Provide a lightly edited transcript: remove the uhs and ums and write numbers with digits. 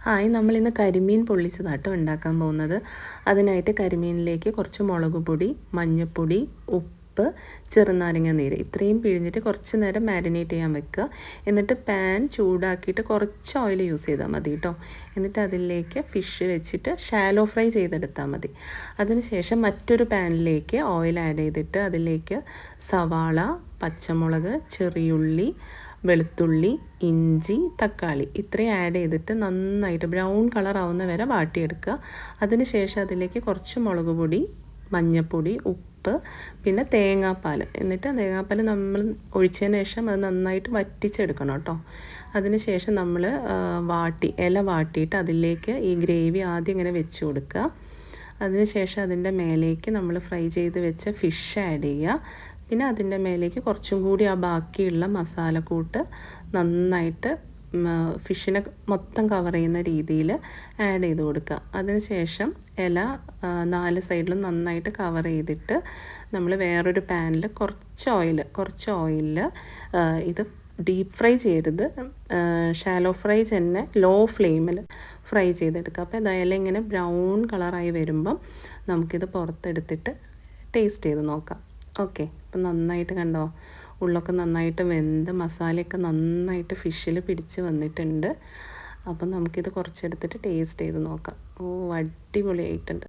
Hi, നമ്മളിന്ന് കരിമീൻ പൊള്ളിച്ചതാട്ടോ ഉണ്ടാക്കാൻ പോകുന്നത്. അതിനായിട്ട് കരിമീനിലേക്ക് കുറച്ച് മുളക് പൊടി, മഞ്ഞൾപ്പൊടി, ഉപ്പ്, ചെറുനാരങ്ങ നീര് ഇത്രയും പിഴിഞ്ഞിട്ട് കുറച്ച് നേരം മാരിനേറ്റ് ചെയ്യാൻ വെക്കുക. എന്നിട്ട് പാൻ ചൂടാക്കിയിട്ട് കുറച്ച് ഓയിൽ യൂസ് ചെയ്താൽ മതി കേട്ടോ. എന്നിട്ട് അതിലേക്ക് ഫിഷ് വെച്ചിട്ട് ഷാലോ ഫ്രൈ ചെയ്തെടുത്താൽ മതി. അതിനുശേഷം മറ്റൊരു പാനിലേക്ക് ഓയിൽ ആഡ് ചെയ്തിട്ട് അതിലേക്ക് സവാള, പച്ചമുളക്, ചെറിയുള്ളി, വെളുത്തുള്ളി, ഇഞ്ചി, തക്കാളി ഇത്രയും ആഡ് ചെയ്തിട്ട് നന്നായിട്ട് ബ്രൗൺ കളർ ആവുന്ന വരെ വാട്ടിയെടുക്കുക. അതിനുശേഷം അതിലേക്ക് കുറച്ച് മുളക് പൊടി, മഞ്ഞൾപ്പൊടി, ഉപ്പ്, പിന്നെ തേങ്ങാപ്പാൽ. എന്നിട്ട് തേങ്ങാപ്പാൽ നമ്മൾ ഒഴിച്ചതിന് ശേഷം അത് നന്നായിട്ട് വറ്റിച്ചെടുക്കണം കേട്ടോ. അതിനുശേഷം നമ്മൾ ഇല വാട്ടിയിട്ട് അതിലേക്ക് ഈ ഗ്രേവി ആദ്യം ഇങ്ങനെ വെച്ച് കൊടുക്കുക. അതിനുശേഷം അതിൻ്റെ മേലേക്ക് നമ്മൾ ഫ്രൈ ചെയ്ത് വെച്ച ഫിഷ് ആഡ് ചെയ്യുക. പിന്നെ അതിൻ്റെ മേലേക്ക് കുറച്ചും കൂടി ആ ബാക്കിയുള്ള മസാലക്കൂട്ട് നന്നായിട്ട് ഫിഷിനെ മൊത്തം കവർ ചെയ്യുന്ന രീതിയിൽ ആഡ് ചെയ്ത് കൊടുക്കുക. അതിനുശേഷം ഇല 4 സൈഡിലും നന്നായിട്ട് കവർ ചെയ്തിട്ട് നമ്മൾ വേറൊരു പാനിൽ കുറച്ച് ഓയിലിൽ ഇത് ഡീപ്പ് ഫ്രൈ ചെയ്യരുത്, ഷാലോ ഫ്രൈ തന്നെ ലോ ഫ്ലെയിമിൽ ഫ്രൈ ചെയ്തെടുക്കുക. അപ്പോൾ ഇതായാലും ഇങ്ങനെ ബ്രൗൺ കളറായി വരുമ്പം നമുക്കിത് പുറത്തെടുത്തിട്ട് ടേസ്റ്റ് ചെയ്ത് നോക്കാം. ഓക്കെ, അപ്പം നന്നായിട്ട് കണ്ടോ, ഉള്ളൊക്കെ നന്നായിട്ട് വെന്ത് മസാലയൊക്കെ നന്നായിട്ട് ഫിഷിൽ പിടിച്ച് വന്നിട്ടുണ്ട്. അപ്പം നമുക്കിത് കുറച്ചെടുത്തിട്ട് ടേസ്റ്റ് ചെയ്ത് നോക്കാം. അടിപൊളിയായിട്ടുണ്ട്.